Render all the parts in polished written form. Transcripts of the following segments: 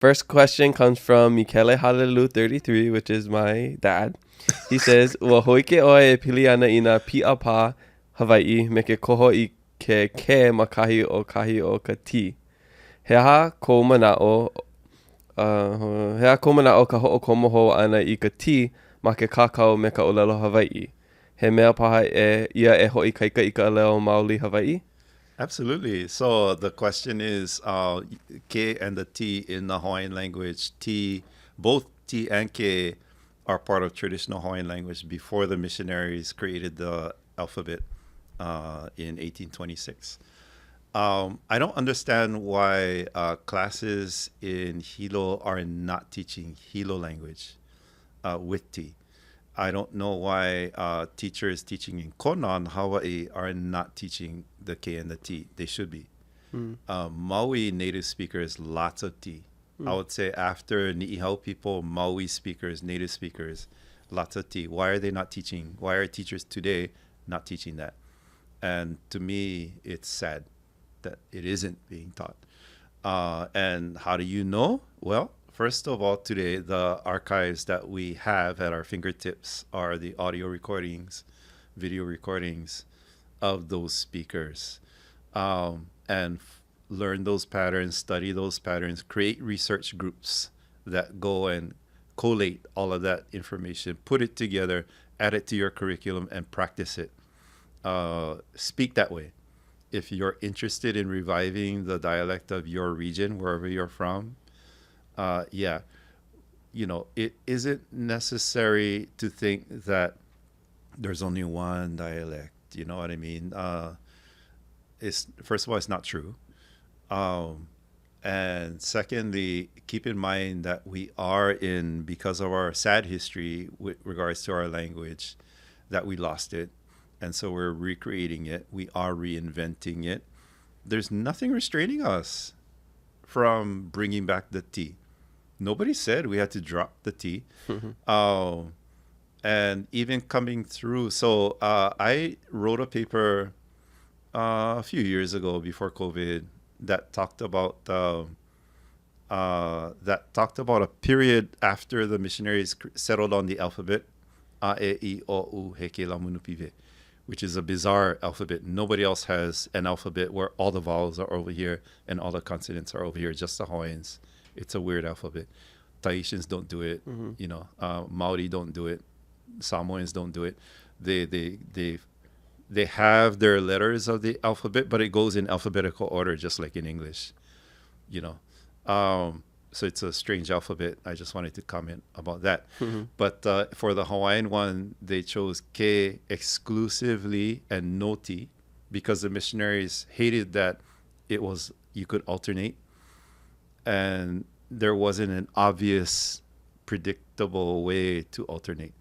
First question comes from Michele Halalu 33, which is my dad. He says, "Wa hoike oe pili ana ina pi'apa Hawaii me ke koho I ke makahi o kahi o ka ti. Hea ko mana'o ka ho'okomo ana I ka ti ma ke kakao me ka olelo Hawaii. He mea paha ia e ho'i kaika I ka leo maoli Hawaii?" Absolutely. So the question is K and the T in the Hawaiian language. T, both T and K are part of traditional Hawaiian language before the missionaries created the alphabet in 1826. I don't understand why classes in Hilo are not teaching Hilo language with T. I don't know why teachers teaching in Konan, Hawaii, are not teaching the K and the T. They should be. Maui native speakers, lots of T. I would say after Ni'ihau people, Maui speakers, native speakers, lots of T. Why are they not teaching? Why are teachers today not teaching that? And to me, it's sad that it isn't being taught. And how do you know? Well, first of all, today, the archives that we have at our fingertips are the audio recordings, video recordings of those speakers. And learn those patterns, study those patterns, create research groups that go and collate all of that information, put it together, add it to your curriculum, and practice it. Speak that way. If you're interested in reviving the dialect of your region, wherever you're from, it isn't necessary to think that there's only one dialect. You know what I mean? It's first of all, it's not true. And secondly, keep in mind that we are because of our sad history with regards to our language, that we lost it. And so we're recreating it. We are reinventing it. There's nothing restraining us from bringing back the T. Nobody said we had to drop the T. And even coming through. So I wrote a paper a few years ago before COVID that talked about a period after the missionaries settled on the alphabet, A, E, I, O, U, He, Ke, La, Mu, Nu, Pi, Ve, which is a bizarre alphabet. Nobody else has an alphabet where all the vowels are over here and all the consonants are over here, just the Hawaiians. It's a weird alphabet. Tahitians don't do it. Maori don't do it. Samoans don't do it. They have their letters of the alphabet, but it goes in alphabetical order, just like in English. So it's a strange alphabet. I just wanted to comment about that. But for the Hawaiian one, they chose Ke exclusively and no T because the missionaries hated that you could alternate, and there wasn't an obvious, predictable way to alternate.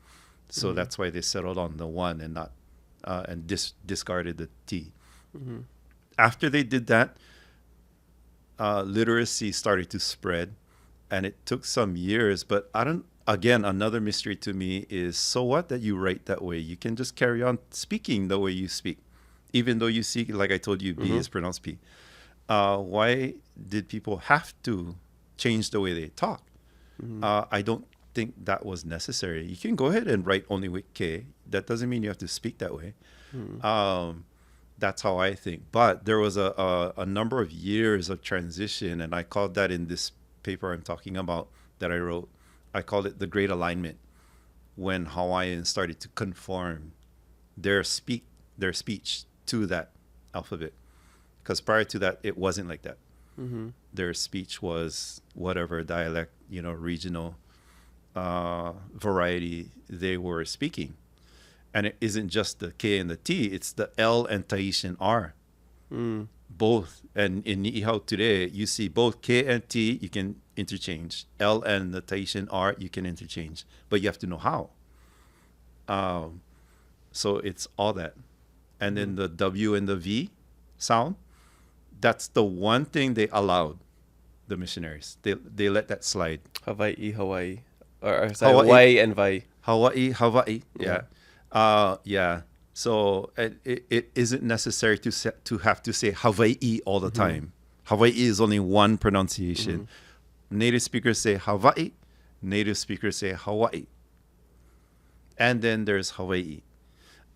So that's why they settled on the one and not discarded the T. After they did that, literacy started to spread, and it took some years. But again, another mystery to me is, so what that you write that way? You can just carry on speaking the way you speak, even though you see, like I told you, B is pronounced P. Why did people have to change the way they talk? I don't think that was necessary. You can go ahead and write only with K. That doesn't mean you have to speak that way. That's how I think. But there was a number of years of transition, and I called that in this paper I'm talking about that I wrote. I called it the Great Alignment, when Hawaiians started to conform their speech to that alphabet. Because prior to that, it wasn't like that. Their speech was whatever dialect, regional variety they were speaking. And it isn't just the K and the T, it's the L and Tahitian R. Both. And in Ni'ihau today, you see both K and T, you can interchange. L and the Tahitian R, you can interchange. But you have to know how. So it's all that. And then the W and the V sound, that's the one thing they allowed, the missionaries. They let that slide. Hawaii. Or sorry, Hawaii and Vai. Hawaii. Yeah. So it isn't necessary to have to say Hawaii all the time. Hawaii is only one pronunciation. native speakers say Hawaii, native speakers say Hawaii. And then there's Hawaii.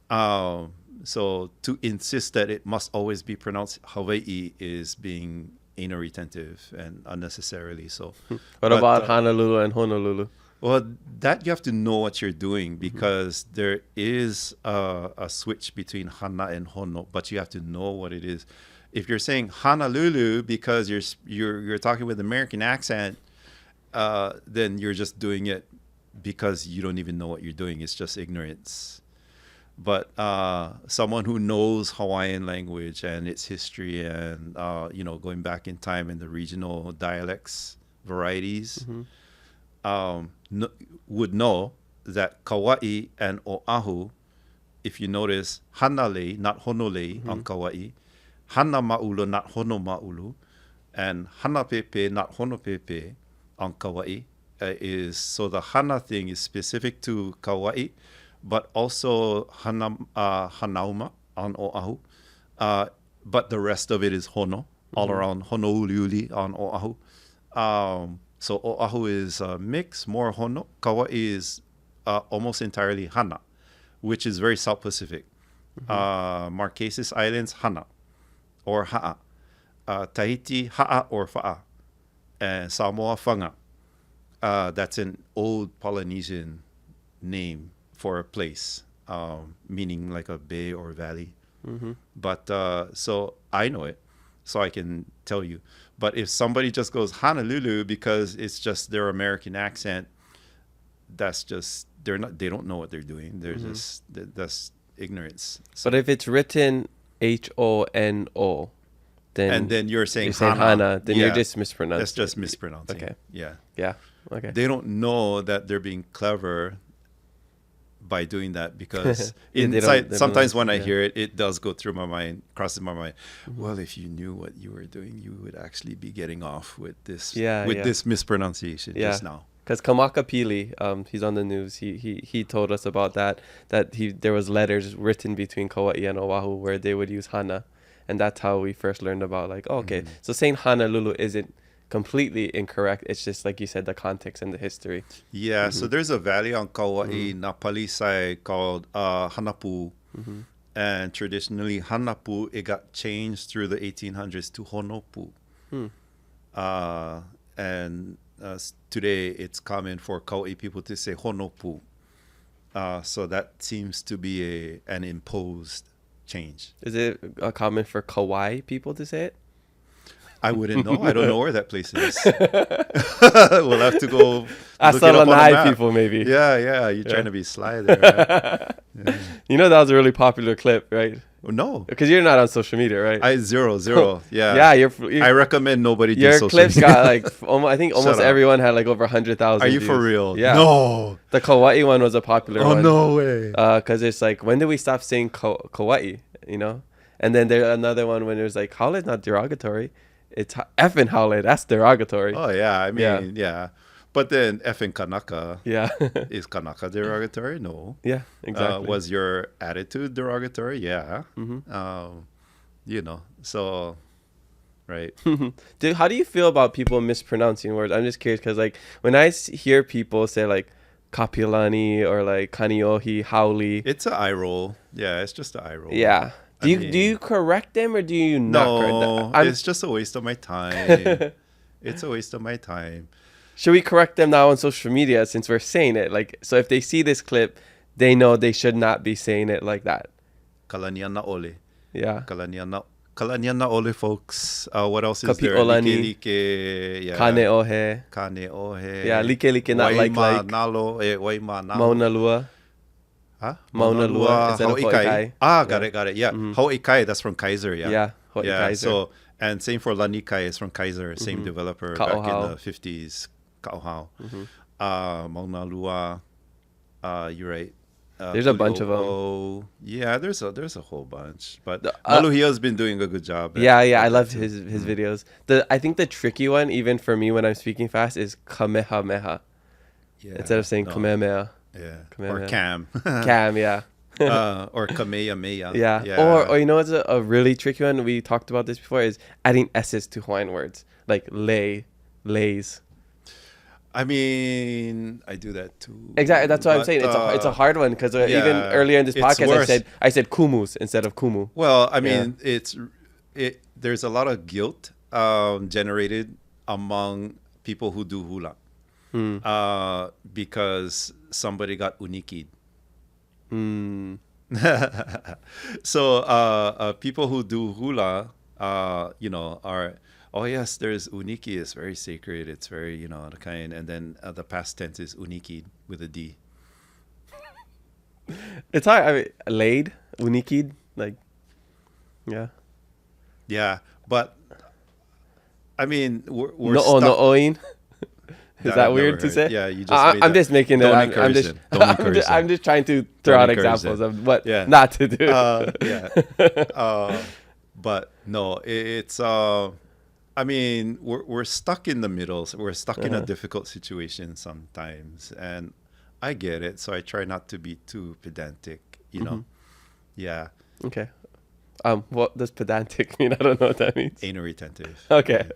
So to insist that it must always be pronounced Hawaii is being anal retentive and unnecessarily so. What about Honolulu and Honolulu? Well, that you have to know what you're doing because there is a switch between Hana and Hono, but you have to know what it is. If you're saying Honolulu because you're talking with American accent, then you're just doing it because you don't even know what you're doing. It's just ignorance. But someone who knows Hawaiian language and its history and going back in time in the regional dialects varieties would know that Kauai and Oahu, if you notice, Hanalei, not Honolei on Kauai, Hana Ma'ulu, not Hono Ma'ulu, and Hana Pepe, not Hono Pepe on Kauai is so the Hana thing is specific to Kauai, but also Hanauma on Oahu. But the rest of it is Hono, all around Honouliuli on Oahu. So Oahu is a mix, more Hono. Kauai is almost entirely Hana, which is very South Pacific. Marquesas Islands, Hana, or Ha'a. Tahiti, Ha'a or Fa'a. And Samoa, Fanga. That's an old Polynesian name for a place, meaning like a bay or valley. But so I know it, so I can tell you. But if somebody just goes Honolulu because it's just their American accent, that's just they don't know what they're doing. They're just that's ignorance. So, but if it's written Hono, then you're saying Hana, then you're just mispronouncing. That's just mispronouncing. Okay. Yeah. Okay. They don't know that they're being clever by doing that because inside sometimes when I hear it, it does go through my mind, crosses my mind. Well, if you knew what you were doing, you would actually be getting off with this this mispronunciation just now. Because Kamaka Pili, he's on the news. He told us about that there was letters written between Kauai and Oahu where they would use Hana, and that's how we first learned about so saying Honolulu isn't completely incorrect. It's just like you said, the context and the history. Yeah, so there's a valley on Kauai, Napalisai, called Hanapu. And traditionally, Hanapu, it got changed through the 1800s to Honopu. And today, it's common for Kauai people to say Honopu. So that seems to be an imposed change. Is it common for Kauai people to say it? I wouldn't know. I don't know where that place is. We'll have to go Ask the Lanai people, maybe. Yeah. You're trying to be sly there. Right? Yeah. You know that was a really popular clip, right? No. Because you're not on social media, right? Zero. Yeah. Yeah, you're I recommend nobody do your social clips media. got I think almost everyone had like over 100,000 Are you views. for real? Yeah. No. The Kauai one was a popular one. Oh, no way. Because it's like, when did we stop saying Kauai, And then there's another one when it was like, Haole is not derogatory. It's effing Haole. That's derogatory. Oh, yeah. I mean, yeah. But then effing Kanaka. Yeah. Is Kanaka derogatory? No. Yeah, exactly. Was your attitude derogatory? Yeah. So, right. Dude, how do you feel about people mispronouncing words? I'm just curious because, like, when I hear people say, like, Kapilani or, like, Kaniohi, Hauli. It's an eye roll. Yeah, it's just an eye roll. Yeah. Do you correct them or do you not correct them? No, it's just a waste of my time. It's a waste of my time. Should we correct them now on social media since we're saying it? Like, so if they see this clip, they know they should not be saying it like that. Kalaniana ole. Yeah. Kalaniana ole, folks. What else is Kapi there? olani. Like, yeah. Kane ohe. Kane ohe. Yeah, like not like. Nalo, waima nalo. Mauna lua. Huh? Mauna lua instead of ho'ikai. Got it. Yeah. Ho'ikai, that's from Kaiser, yeah. Yeah, ho'ikai. So, and same for Lanikai, is from Kaiser, same developer back in the 50s. Ka'ohao. Mauna lua. You're right. There's a bunch of them. Yeah, there's a whole bunch. But Maluhia's been doing a good job. Yeah, I love his videos. I think the tricky one, even for me when I'm speaking fast, is Kamehameha. Yeah, instead of saying Kamehameha. Yeah. Kamehameha. Or Cam. Cam, yeah. Or Kamehameha. Yeah. Or you know what's a really tricky one? We talked about this before, is adding S's to Hawaiian words. Like lay, lays. I mean, I do that too. Exactly. That's what I'm But, saying. It's a hard one because even yeah, earlier in this it's podcast, worse. I said kumus instead of kumu. Well, I Yeah. mean, there's a lot of guilt generated among people who do hula because somebody got unikied. Mm. So people who do hula, are, oh yes, there's uniki. It's very sacred. It's very, the kind. And then the past tense is unikied with a D. It's hard. I mean, laid, unikid, like, yeah. Yeah, but I mean, we're No, stuck. no, oin. Is I've that never weird to heard. say? Yeah, you just made I'm that. just making it. Don't I'm encourage just, it. Don't encourage I'm it. just trying to throw Don't out encourage examples it. of what Yeah. not to do. Yeah. But no, it's I mean, we're stuck in the middle. So we're stuck in a difficult situation sometimes, and I get it. So I try not to be too pedantic. Yeah, Okay. What does pedantic mean? I don't know what that means. anal retentive. Okay.